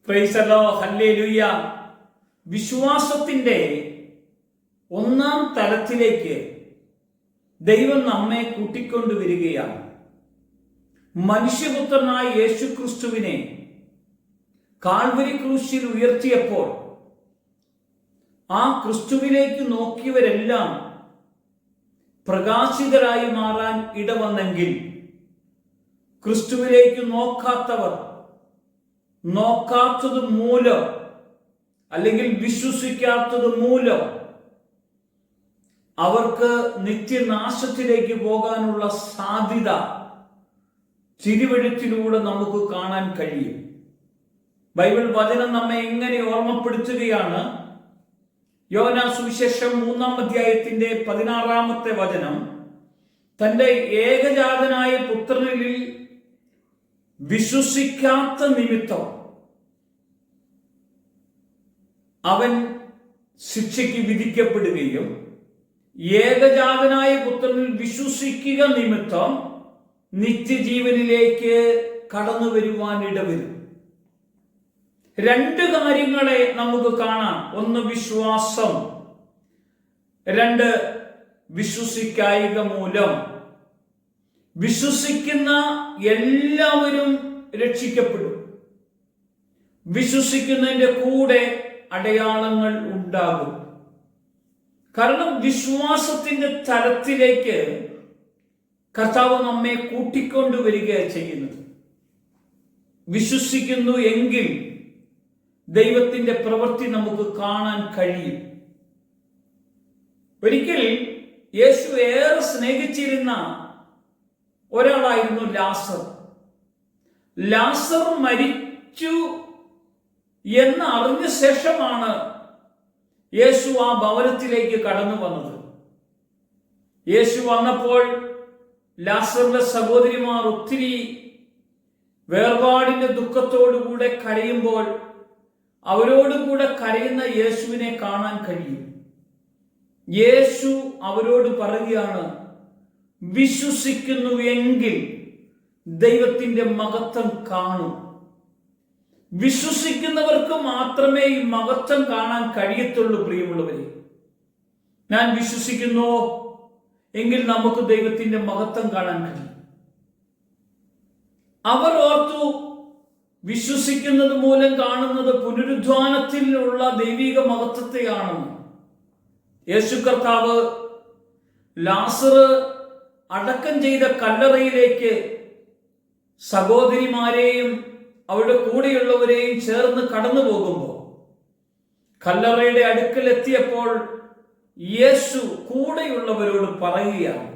Praise the Lord, hallelujah. വിശ്വാസത്തിന്റെ ഒന്നാം തലത്തിലേക്ക് ദൈവം നമ്മെ കൂട്ടിക്കൊണ്ടുവരികയാണ്. മനുഷ്യപുത്രനായ യേശുക്രിസ്തുവിനെ കാൽവരി ക്രൂശിൽ ഉയർത്തിയപ്പോൾ ആ ക്രിസ്തുവിലേക്ക് നോക്കിയവരെല്ലാം പ്രകാശിതരായി മാറാൻ ഇടവന്നെങ്കിൽ ക്രിസ്തുവിലേക്ക് നോക്കാത്തവർ നോക്കാത്തത് മൂലം അല്ലെങ്കിൽ വിശ്വസിക്കാത്തത് മൂലം അവർക്ക് നിത്യനാശത്തിലേക്ക് പോകാനുള്ള സാധ്യത തിരുവെഴുത്തിലൂടെ നമുക്ക് കാണാൻ കഴിയും. ബൈബിൾ വചനം നമ്മെ എങ്ങനെ ഓർമ്മപ്പെടുത്തുകയാണ്? യോഹന്നാ സുവിശേഷം 3-ാം അധ്യായത്തിന്റെ 16-ാമത്തെ വചനം, തന്റെ ഏകജാതനായ പുത്രനിൽ വിശ്വസിക്കാത്ത നിമിത്തം അവൻ ശിക്ഷയ്ക്ക് വിധിക്കപ്പെടുകയും ഏകജാതനായ പുത്രനിൽ വിശ്വസിക്കുക നിമിത്തം നിത്യജീവനിലേക്ക് കടന്നു വരുവാൻ ഇടവരും. രണ്ട് കാര്യങ്ങളെ നമുക്ക് കാണാം. ഒന്ന് വിശ്വാസം, രണ്ട് വിശ്വസിക്കായിക മൂലം. വിശ്വസിക്കുന്ന എല്ലാവരും രക്ഷിക്കപ്പെടും. വിശ്വസിക്കുന്നതിന്റെ കൂടെ അടയാളങ്ങൾ ഉണ്ടാകും. കാരണം വിശ്വാസത്തിന്റെ തലത്തിലേക്ക് കർത്താവ് നമ്മെ കൂട്ടിക്കൊണ്ടുവരികയാണ് ചെയ്യുന്നത്. വിശ്വസിക്കുന്നു എങ്കിൽ ദൈവത്തിന്റെ പ്രവൃത്തി നമുക്ക് കാണാൻ കഴിയും. ഒരിക്കൽ യേശു ഏറെ സ്നേഹിച്ചിരുന്ന ഒരാളായിരുന്നു ലാസർ. ലാസർ മരിച്ചു എന്ന് അറിഞ്ഞ ശേഷമാണ് യേശു ആ ഭവനത്തിലേക്ക് കടന്നു വന്നത്. യേശു വന്നപ്പോൾ ലാസറിന്റെ സഹോദരിമാർ ഒത്തിരി വേർപാടിന്റെ ദുഃഖത്തോടുകൂടെ കരയുമ്പോൾ അവരോടുകൂടെ കരയുന്ന യേശുവിനെ കാണാൻ കഴിയും. യേശു അവരോട് പറയുകയാണ്, വിശ്വസിക്കുന്നു എങ്കിൽ ദൈവത്തിന്റെ മഹത്വം കാണും. വിശ്വസിക്കുന്നവർക്ക് മാത്രമേ ഈ മഹത്വം കാണാൻ കഴിയത്തുള്ളൂ. പ്രിയമുള്ളവരെ, ഞാൻ വിശ്വസിക്കുന്നു എങ്കിൽ നമുക്ക് ദൈവത്തിന്റെ മഹത്വം കാണാൻ കഴിയും. അവർ ഓർത്തു, വിശ്വസിക്കുന്നത് മൂലം കാണുന്നത് പുനരുദ്ധാനത്തിലുള്ള ദൈവിക മഹത്വത്തെയാണെന്ന്. യേശു കർത്താവ് ലാസർ അടക്കം ചെയ്ത കല്ലറയിലേക്ക് സഹോദരിമാരെയും അവരുടെ കൂടെയുള്ളവരെയും ചേർന്ന് കടന്നു പോകുമ്പോൾ കല്ലറയുടെ അടുക്കൽ എത്തിയപ്പോൾ യേശു കൂടെയുള്ളവരോട് പറയുകയാണ്,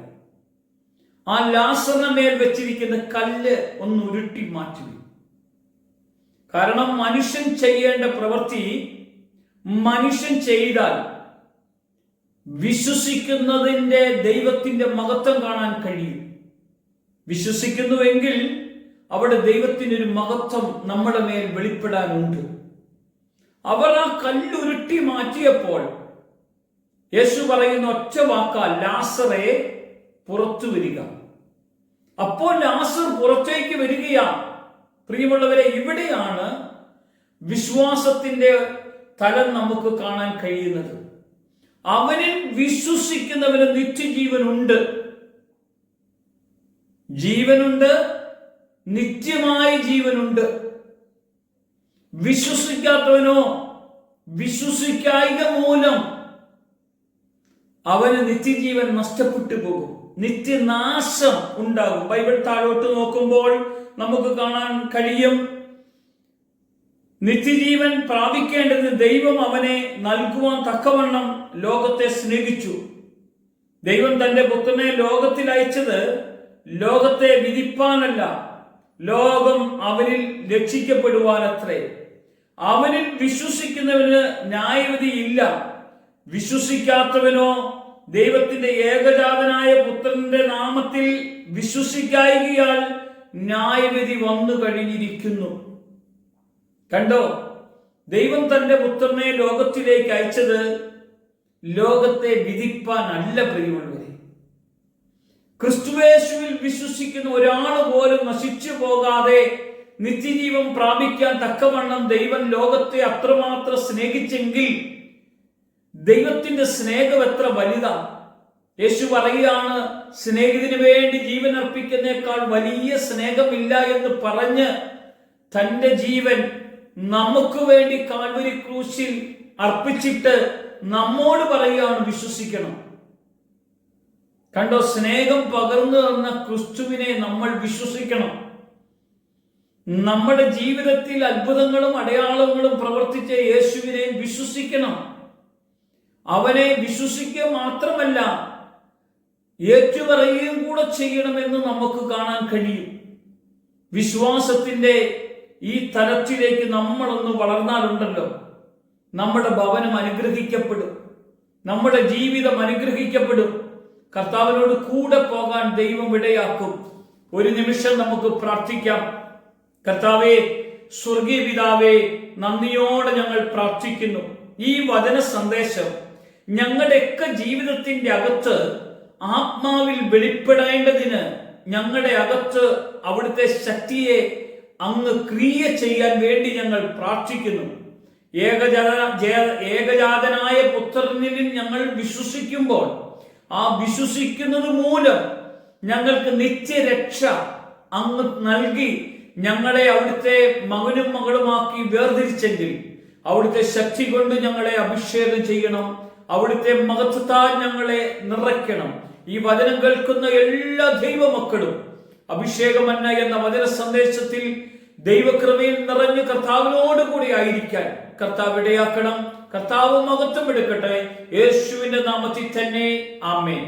ആ ലാസറിന് മേൽ വെച്ചിരിക്കുന്ന കല്ല് ഒന്ന് ഉരുട്ടി മാറ്റുക. കാരണം മനുഷ്യൻ ചെയ്യേണ്ട പ്രവൃത്തി മനുഷ്യൻ ചെയ്താൽ വിശ്വസിക്കുന്നതിന്റെ ദൈവത്തിന്റെ മഹത്വം കാണാൻ കഴിയും. വിശ്വസിക്കുന്നുവെങ്കിൽ അവിടെ ദൈവത്തിനൊരു മഹത്വം നമ്മുടെ മേൽ വെളിപ്പെടാനുണ്ട്. അവർ ആ കല്ലുരുട്ടി മാറ്റിയപ്പോൾ യേശു പറയുന്ന ഒറ്റ വാക്കാൽ, ലാസറെ പുറത്തു വരിക. അപ്പോൾ ലാസർ പുറത്തേക്ക് വരികയാണ്. പ്രിയമുള്ളവരെ, ഇവിടെയാണ് വിശ്വാസത്തിന്റെ തലം നമുക്ക് കാണാൻ കഴിയുന്നത്. അവനിൽ വിശ്വസിക്കുന്നവന് നിത്യജീവനുണ്ട്. ജീവനുണ്ട്, നിത്യമായ ജീവനുണ്ട്. വിശ്വസിക്കാത്തവനോ വിശ്വസിക്കായിക മൂലം അവന് നിത്യജീവൻ നഷ്ടപ്പെട്ടു പോകും, നിത്യനാശം ഉണ്ടാകും. ബൈബിൾ താഴോട്ട് നോക്കുമ്പോൾ നമുക്ക് കാണാൻ കഴിയും, നിത്യജീവൻ പ്രാപിക്കേണ്ടത് ദൈവം അവനെ നൽകുവാൻ തക്കവണ്ണം ലോകത്തെ സ്നേഹിച്ചു. ദൈവം തന്റെ പുത്രനെ ലോകത്തിൽ അയച്ചത് ലോകത്തെ വിധിപ്പാനല്ല, ലോകം അവനിൽ രക്ഷിക്കപ്പെടുവാനത്രേ. അവനിൽ വിശ്വസിക്കുന്നവന് ന്യായവിധിയില്ല. വിശ്വസിക്കാത്തവനോ ദൈവത്തിന്റെ ഏകജാതനായ പുത്രന്റെ നാമത്തിൽ വിശ്വസിക്കായികയാൽ ന്യായവിധി വന്നു കഴിഞ്ഞിരിക്കുന്നു. കണ്ടോ, ദൈവം തന്റെ പുത്രനെ ലോകത്തിലേക്ക് അയച്ചത് ലോകത്തെ വിധിപ്പാനല്ല. പ്രിയമുള്ളവരെ, ക്രിസ്തുയേശുവിൽ വിശ്വസിക്കുന്ന ഒരാൾ പോലും നശിച്ചു പോകാതെ നിത്യജീവൻ പ്രാപിക്കാൻ തക്കവണ്ണം ദൈവം ലോകത്തെ അത്രമാത്രം സ്നേഹിച്ചെങ്കിൽ ദൈവത്തിന്റെ സ്നേഹം എത്ര വലുതാ. യേശു പറയുകയാണ്, സ്നേഹിതന് വേണ്ടി ജീവൻ അർപ്പിക്കുന്നേക്കാൾ വലിയ സ്നേഹമില്ല എന്ന് പറഞ്ഞ് തന്റെ ജീവൻ നമുക്ക് വേണ്ടി കാൽവരി ക്രൂശിൽ അർപ്പിച്ചിട്ട് നമ്മോട് പറയുകയാണ്, വിശ്വസിക്കണം. കണ്ടോ, സ്നേഹം പകർന്നു തന്ന ക്രിസ്തുവിനെ നമ്മൾ വിശ്വസിക്കണം. നമ്മുടെ ജീവിതത്തിൽ അത്ഭുതങ്ങളും അടയാളങ്ങളും പ്രവർത്തിച്ച യേശുവിനെ വിശ്വസിക്കണം. അവനെ വിശ്വസിക്കുക മാത്രമല്ല, ഏറ്റുപറയുകയും കൂടെ ചെയ്യണമെന്ന് നമുക്ക് കാണാൻ കഴിയും. വിശ്വാസത്തിന്റെ ഈ തലത്തിലേക്ക് നമ്മളൊന്ന് വളർന്നാലുണ്ടല്ലോ, നമ്മുടെ ഭവനം അനുഗ്രഹിക്കപ്പെടും, നമ്മുടെ ജീവിതം അനുഗ്രഹിക്കപ്പെടും. കർത്താവിനോട് കൂടെ പോകാൻ ദൈവം ഇടയാക്കും. ഒരു നിമിഷം നമുക്ക് പ്രാർത്ഥിക്കാം. കർത്താവേ, സ്വർഗീയ പിതാവേ, നന്ദിയോടെ ഞങ്ങൾ പ്രാർത്ഥിക്കുന്നു. ഈ വചന സന്ദേശം ഞങ്ങളുടെയൊക്കെ ജീവിതത്തിന്റെ അകത്ത് ആത്മാവിൽ വെളിപ്പെടേണ്ടതിന് ഞങ്ങളുടെ അകത്ത് അവിടുത്തെ ശക്തിയെ അങ്ങ് ക്രിയ ചെയ്യാൻ വേണ്ടി ഞങ്ങൾ പ്രാർത്ഥിക്കുന്നു. ഏകജാതനായ പുത്രനിൽ ഞങ്ങൾ വിശ്വസിക്കുമ്പോൾ ആ വിശ്വസിക്കുന്നത് മൂലം ഞങ്ങൾക്ക് നിത്യരക്ഷ അങ്ങ് നൽകി ഞങ്ങളെ അവിടുത്തെ മകനും മകളുമാക്കി വേർതിരിച്ചെങ്കിൽ അവിടുത്തെ ശക്തി കൊണ്ട് ഞങ്ങളെ അഭിഷേകം ചെയ്യണം. അവിടുത്തെ മഹത്വത്താൽ ഞങ്ങളെ നിറയ്ക്കണം. ഈ വചനം കേൾക്കുന്ന എല്ലാ ദൈവമക്കളും അഭിഷേകമന്ന എന്ന വചന സന്ദേശത്തിൽ ദൈവകൃപയിൽ നിറഞ്ഞ് കർത്താവിനോട് കൂടി ആയിരിക്കാൻ കർത്താവ് ഇടയാക്കണം. കർത്താവ് മഹത്വം എടുക്കട്ടെ. യേശുവിന്റെ നാമത്തിൽ തന്നെ ആമേൻ.